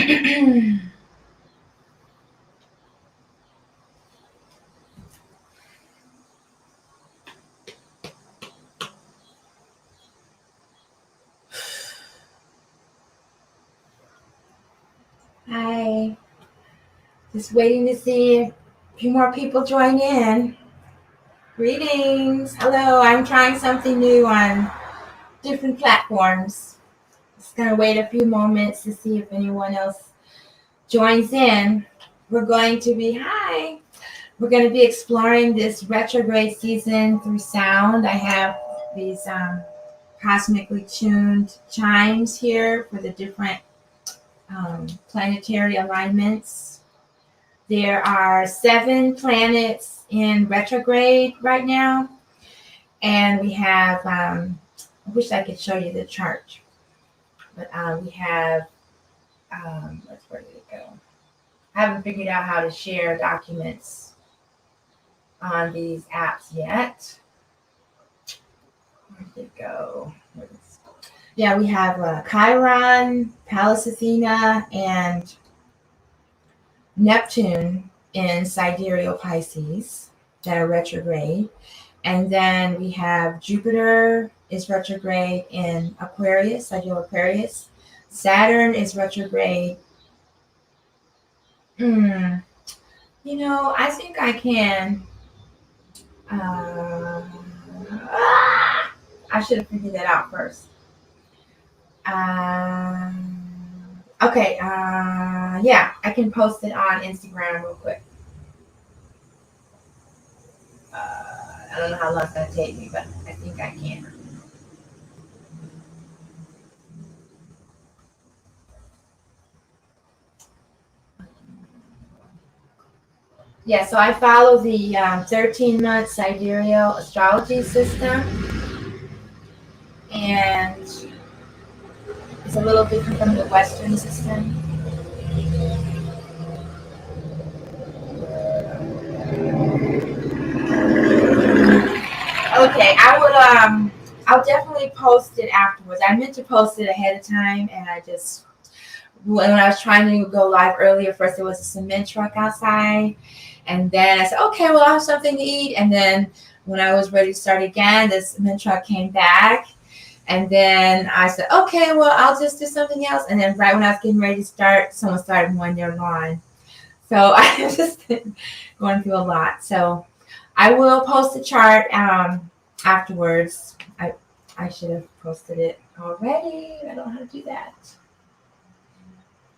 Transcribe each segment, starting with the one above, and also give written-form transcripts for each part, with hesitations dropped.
Hi. Just waiting to see a few more people join in. Greetings. Hello. I'm trying something new on different platforms. Just going to wait a few moments to see if anyone else joins in. We're going to be exploring this retrograde season through sound. I have these cosmically tuned chimes here for the different planetary alignments. There are 7 planets in retrograde right now. And we have, I wish I could show you the chart. But we have, where did it go? I haven't figured out how to share documents on these apps yet. Where did it go? Yeah, we have Chiron, Pallas Athena, and Neptune in sidereal Pisces that are retrograde. And then we have Jupiter is retrograde in Aquarius, sidereal Aquarius. Saturn is retrograde. I think I can. I should have figured that out first. Okay. Yeah, I can post it on Instagram real quick. I don't know how long it's going to take me, but I think I can. Yeah, so I follow the 13-month sidereal astrology system. And it's a little different from the Western system. Okay, I'll definitely post it afterwards. I meant to post it ahead of time, and when I was trying to go live earlier, first there was a cement truck outside, and then I said, okay, well, I'll have something to eat, and then when I was ready to start again, the cement truck came back, and then I said, okay, well, I'll just do something else, and then right when I was getting ready to start, someone started mowing their lawn. So I just been going through a lot. So I will post the chart afterwards. I should have posted it already. I don't know how to do that.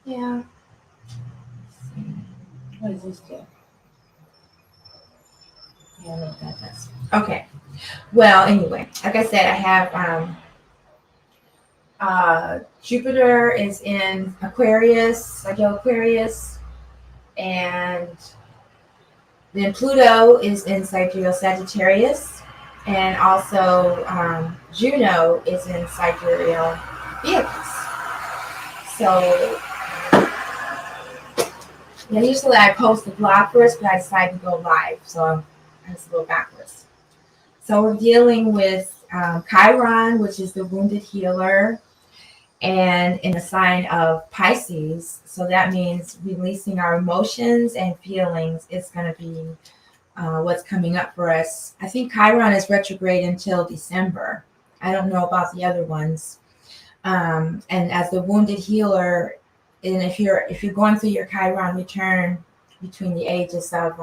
Yeah. What does this do? Yeah, I know what that does. Okay. Well, anyway, like I said, I have Jupiter is in Aquarius, sidereal Aquarius, and then Pluto is in sidereal Sagittarius, and also Juno is in sidereal Vegas. So yeah, usually I post the blog first, but I decided to go live, so I just go backwards. So we're dealing with Chiron, which is the wounded healer, and in a sign of Pisces. So that means releasing our emotions and feelings is going to be what's coming up for us. I think Chiron is retrograde until December. I don't know about the other ones. And as the wounded healer, and if you're going through your Chiron return between the ages of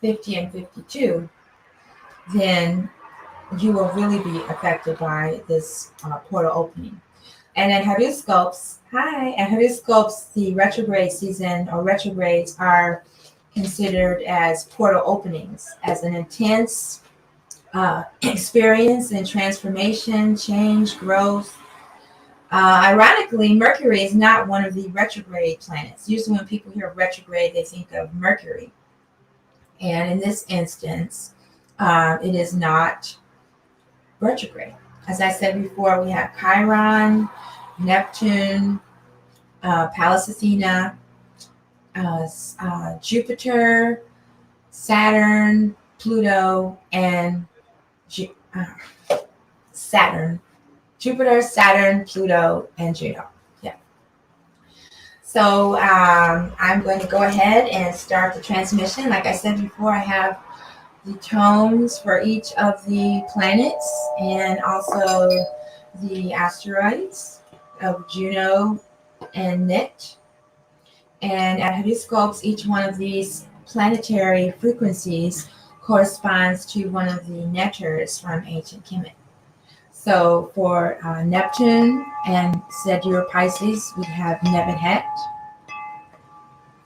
50 and 52, then you will really be affected by this portal opening. And at HeruScopes, the retrograde season or retrogrades are considered as portal openings, as an intense experience and transformation, change, growth. Ironically, Mercury is not one of the retrograde planets. Usually when people hear retrograde, they think of Mercury. And in this instance, it is not retrograde. As I said before, we have Chiron, Neptune, Pallas Athena, Jupiter, Saturn, Pluto, and Saturn. Jupiter, Saturn, Pluto, and Juno. Yeah. So I'm going to go ahead and start the transmission. Like I said before, I have the tones for each of the planets and also the asteroids of Juno and Nit. And at HeruScopes, each one of these planetary frequencies corresponds to one of the nectars from ancient Kemet. So for Neptune and Sagittarius Pisces, we have Nebenhet,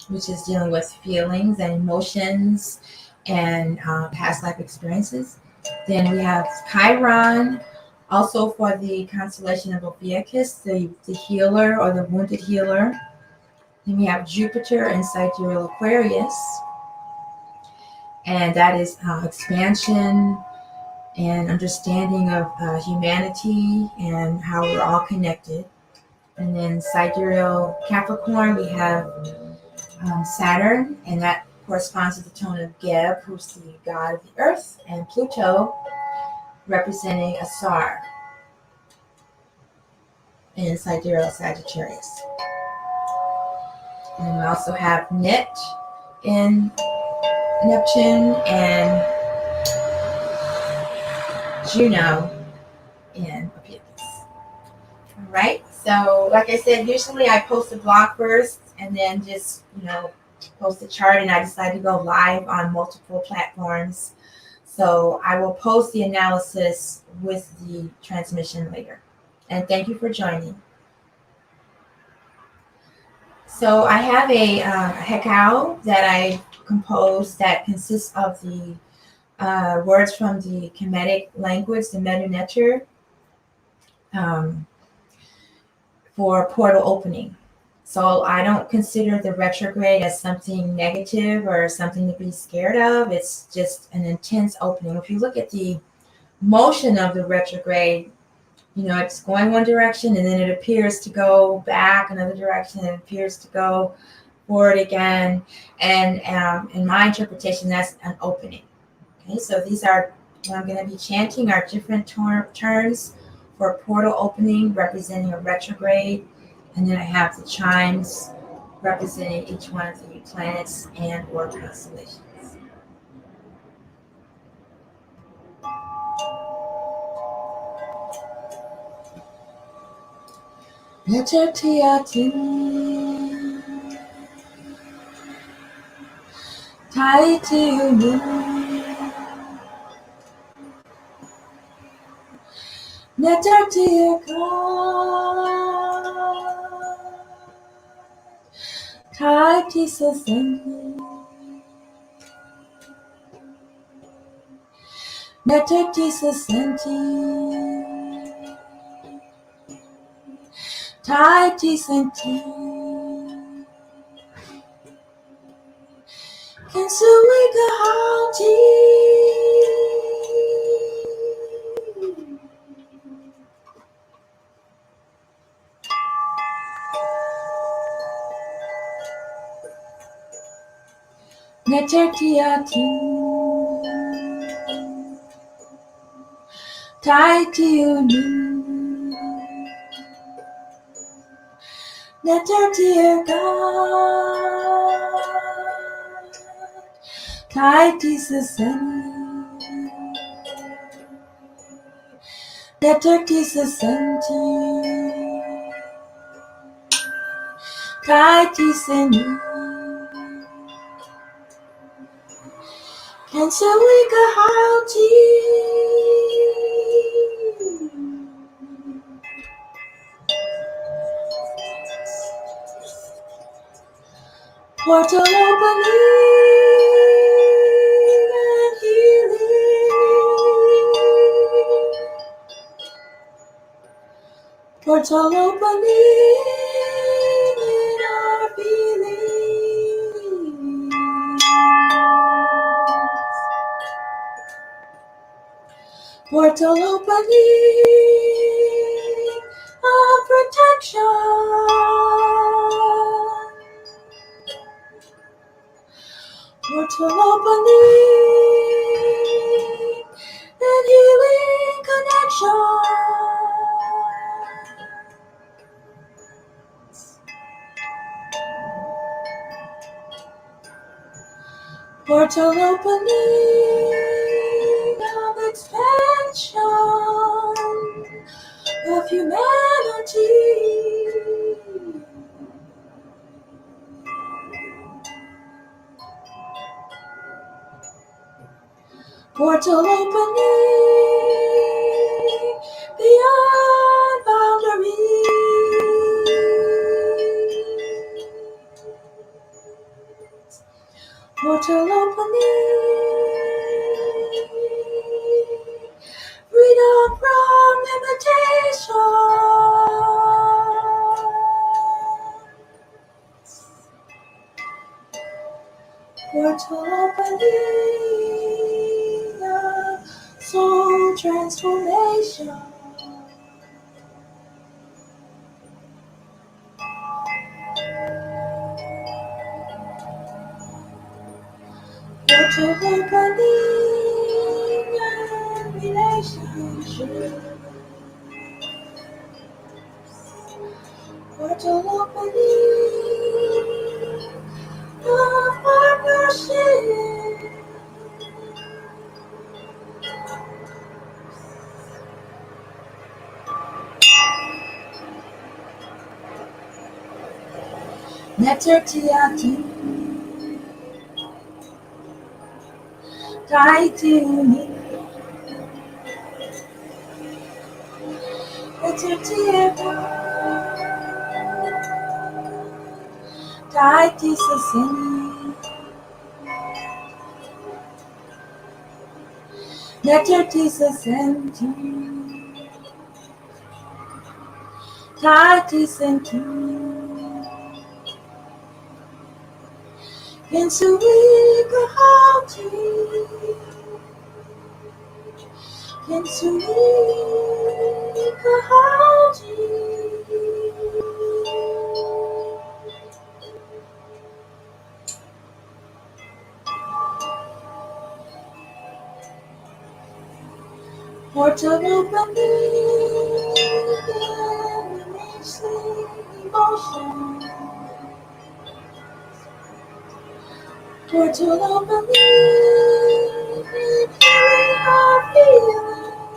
which is dealing with feelings and emotions and past life experiences. Then we have Chiron, also for the constellation of Ophiuchus, the healer or the wounded healer. Then we have Jupiter in Sidereal Aquarius, and that is expansion and understanding of humanity and how we're all connected. And then Sidereal Capricorn, we have Saturn, and that corresponds to the tone of Geb, who's the god of the earth, and Pluto, representing Asar in Sidereal Sagittarius. And we also have Nit in Neptune and Juno in Ophiuchus. All right. So, like I said, usually I post a blog first and then just, post a chart, and I decided to go live on multiple platforms. So I will post the analysis with the transmission later. And thank you for joining. So I have a hekau that I composed that consists of the words from the Kemetic language, the Medu Neter, for portal opening. So I don't consider the retrograde as something negative or something to be scared of. It's just an intense opening. If you look at the motion of the retrograde, it's going one direction and then it appears to go back another direction and it appears to go forward again. And in my interpretation, that's an opening. Okay, so these are what I'm going to be chanting are different terms for portal opening representing a retrograde. And then I have the chimes representing each one of the planets and or constellations. Netertiatin Taitiunin Netertiaka Taitisaseni Netertisasenti Taitisenti Kensuika Hauti Netertiatin Taitiunin Netertiaka Taitisaseni Netertisasenti Taitiseni Kensuika Hauti Portal opening and healing. Portal opening in our feelings. Portal opening of protection. Portal opening and healing connection. Portal opening of expansion of humanity. Portal opening beyond boundaries. Portal opening, freedom from limitation. Portal opening, soul transformation. Portal opening, relationship. Portal opening, partnership. Nectar tiati, taituni. Nectar tiata, taiti sasini. Nectar tisasenti, taiti senti. Kinsuika hauti, kinsuika hauti. Portal opening, releasing emotion. Portal opening, healing our feelings.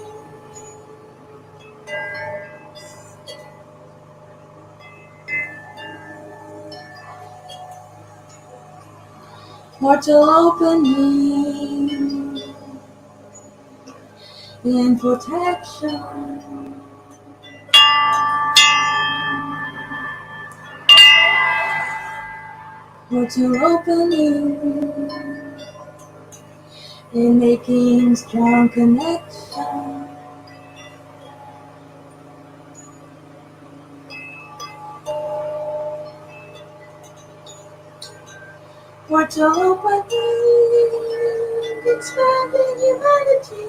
Portal opening, in protection. Portal opening, in making strong connection. Portal opening, expanding humanity.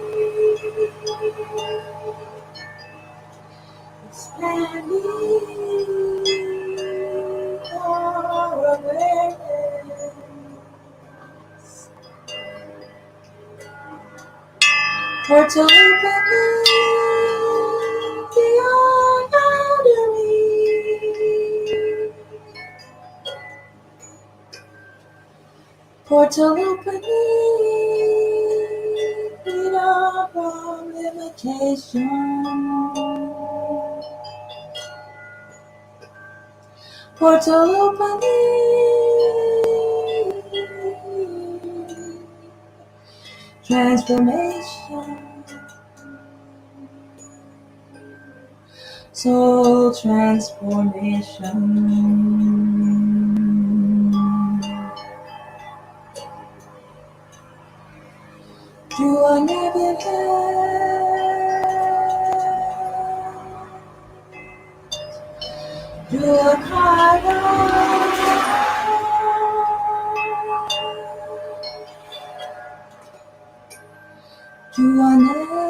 Expanding our awareness. Portal opening beyond boundaries. Portal opening, freedom from limitation. Portal opening, transformation. Soul transformation. You are never had. You are caught up. You are never.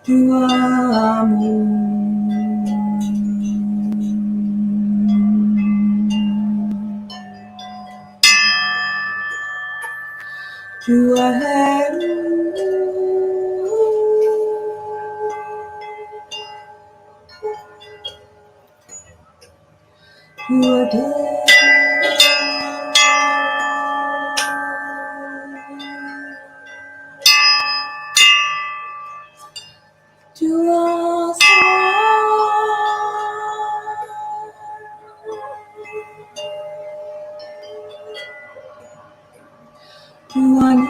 You are you are You are dead. To us to one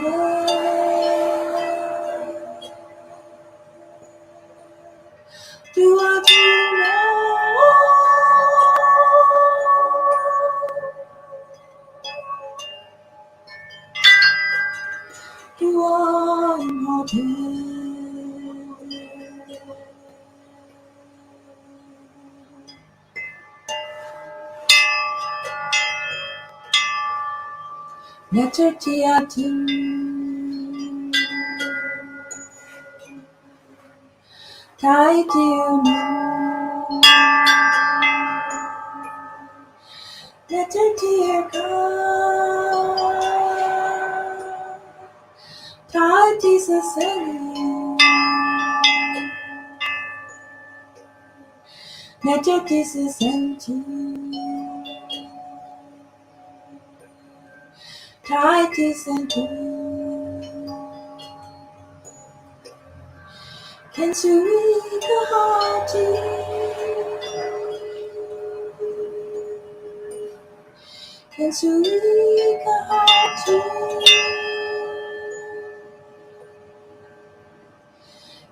do I know? Do I Hotep? Netertiatim Taitium Netertiaka Taitis Ascending Netertis Ascending Taitis Ascending Kensuika Hati Kensuika Hati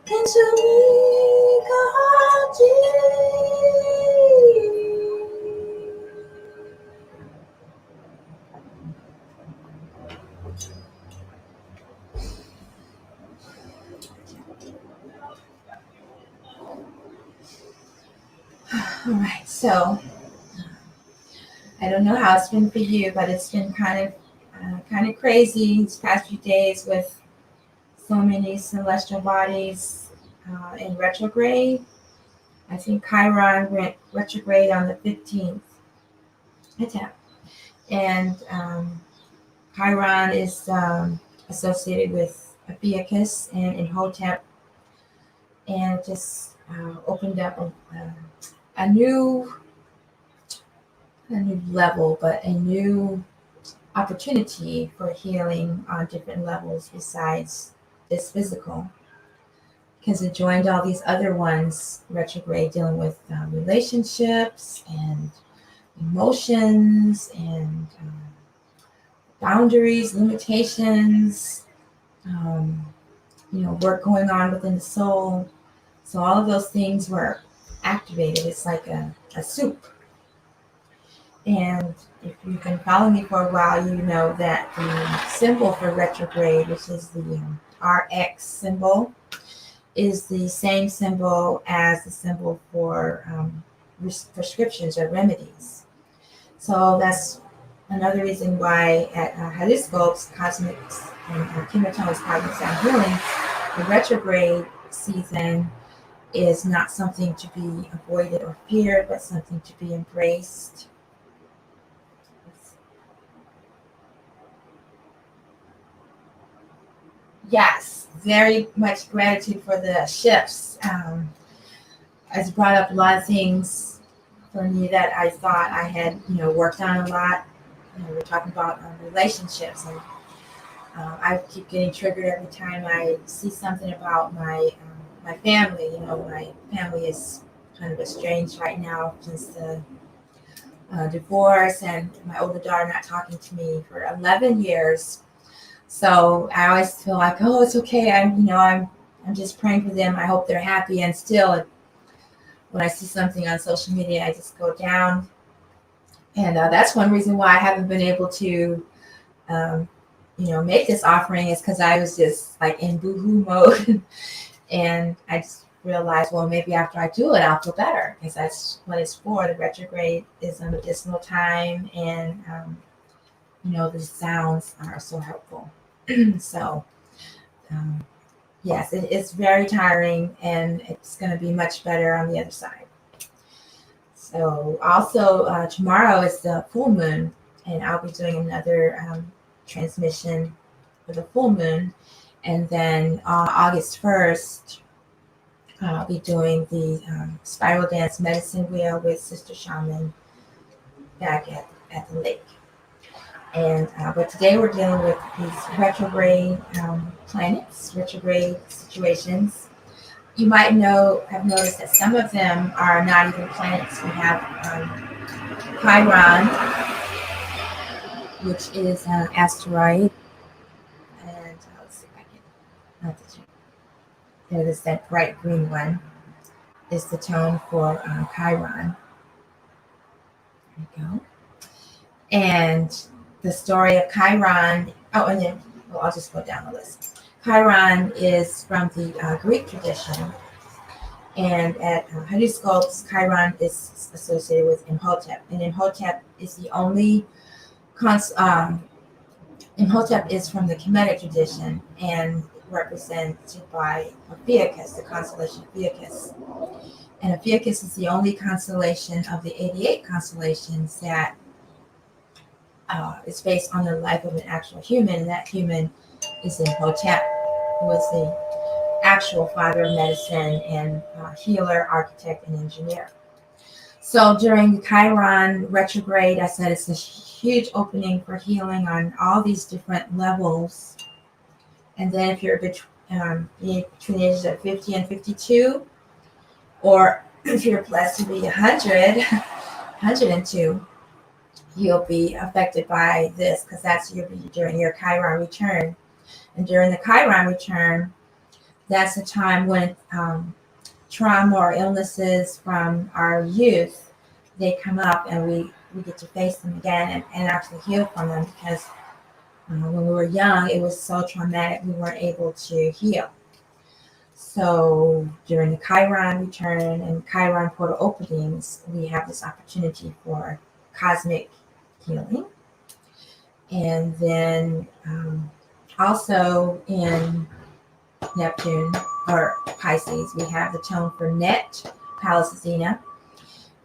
Kensuika Hati. All right, so I don't know how it's been for you, but it's been kind of crazy these past few days with so many celestial bodies in retrograde. I think Chiron went retrograde on the 15th. Hotep. And Chiron is associated with Ophiuchus and in Hotep, and just opened up a new level, but a new opportunity for healing on different levels besides this physical, because it joined all these other ones retrograde dealing with relationships and emotions and boundaries, limitations, work going on within the soul. So all of those things were activated. It's like a soup. And if you've been following me for a while, you know that the symbol for retrograde, which is the RX symbol, is the same symbol as the symbol for prescriptions or remedies. So that's another reason why at HeruScopes Cosmic and KemeTones Cosmic Sound Healing, the retrograde season is not something to be avoided or feared, but something to be embraced. Yes, very much gratitude for the shifts. It's brought up a lot of things for me that I thought I had, worked on a lot. We're talking about relationships, and I keep getting triggered every time I see something about my family. My family is kind of estranged right now since the divorce, and my older daughter not talking to me for 11 years. So I always feel like, oh, it's okay. I'm just praying for them. I hope they're happy. And still, when I see something on social media, I just go down. And that's one reason why I haven't been able to, make this offering, is because I was just like in boohoo mode. And I just realized, well, maybe after I do it, I'll feel better, because that's what it's for. The retrograde is a medicinal time, and the sounds are so helpful. So, yes, it's very tiring, and it's going to be much better on the other side. So, also tomorrow is the full moon, and I'll be doing another transmission for the full moon. And then August 1st, I'll be doing the spiral dance medicine wheel with Sister Shaman back at the lake. And but today we're dealing with these retrograde planets, retrograde situations. You might have noticed that some of them are not even planets. We have Chiron, which is an asteroid, and let's see if I can. Not the, there is that bright green one. Is the tone for Chiron. There we go. And the story of Chiron. Oh, and then I'll just go down the list. Chiron is from the Greek tradition, and at HeruScopes, Chiron is associated with Imhotep, and Imhotep is the only Imhotep is from the Kemetic tradition and represented by Ophiuchus, the constellation Ophiuchus. And Ophiuchus is the only constellation of the 88 constellations that is based on the life of an actual human. And that human is Imhotep, who was the actual father of medicine and healer, architect, and engineer. So during the Chiron retrograde, I said it's a huge opening for healing on all these different levels. And then if you're between the ages of 50 and 52, or if you're blessed to be 100, 102, you'll be affected by this because that's during your Chiron return. And during the Chiron return, that's the time when trauma or illnesses from our youth, they come up and we get to face them again and actually heal from them, because when we were young, it was so traumatic we weren't able to heal. So during the Chiron return and Chiron portal openings, we have this opportunity for cosmic healing. And then also in Neptune or Pisces, we have the tone for Net, Pallas Athena.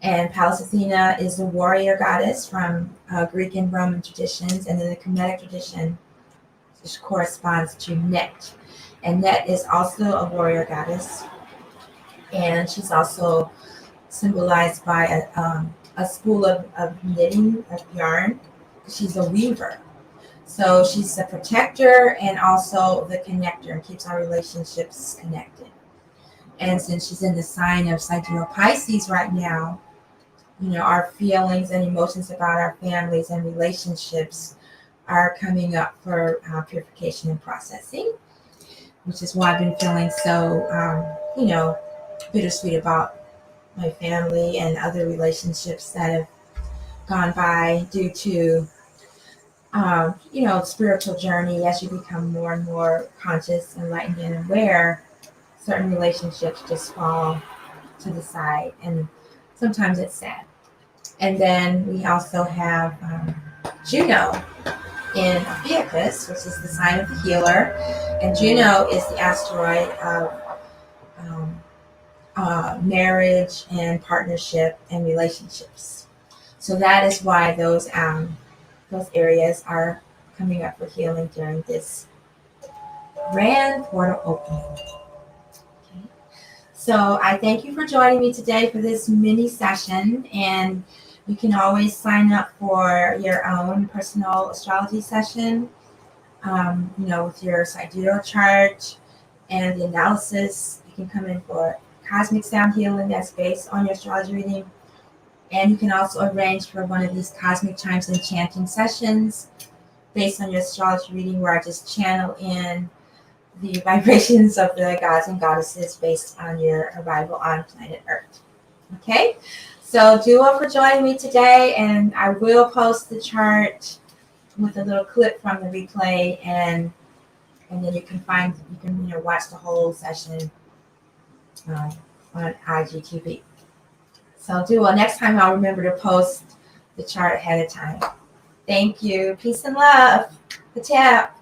And Pallas Athena is a warrior goddess from Greek and Roman traditions, and then the Kemetic tradition, which corresponds to Net. And Net is also a warrior goddess, and she's also symbolized by a spool of knitting, of yarn. She's a weaver. So she's the protector and also the connector, and keeps our relationships connected. And since she's in the sign of Sidereal Pisces right now, our feelings and emotions about our families and relationships are coming up for purification and processing, which is why I've been feeling so, bittersweet about my family and other relationships that have gone by due to spiritual journey. As you become more and more conscious, enlightened, and aware, certain relationships just fall to the side, and sometimes it's sad. And then we also have Juno in Ophiuchus, which is the sign of the healer, and Juno is the asteroid of marriage and partnership and relationships. So that is why those areas are coming up for healing during this grand portal opening. Okay. So I thank you for joining me today for this mini session, and you can always sign up for your own personal astrology session, with your sidereal chart and the analysis. You can come in for Cosmic Sound Healing that's based on your astrology reading. And you can also arrange for one of these Cosmic Chimes and Chanting sessions based on your astrology reading, where I just channel in the vibrations of the gods and goddesses based on your arrival on planet Earth. Okay? So Duo for joining me today, and I will post the chart with a little clip from the replay, and then you can watch the whole session on IGTV. So Duo, next time I'll remember to post the chart ahead of time. Thank you. Peace and love. Hotep.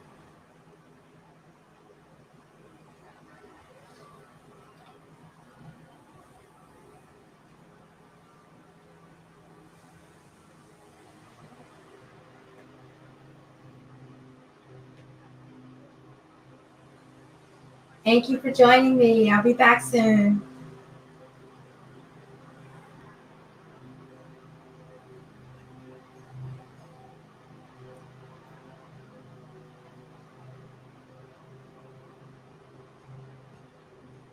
Thank you for joining me. I'll be back soon.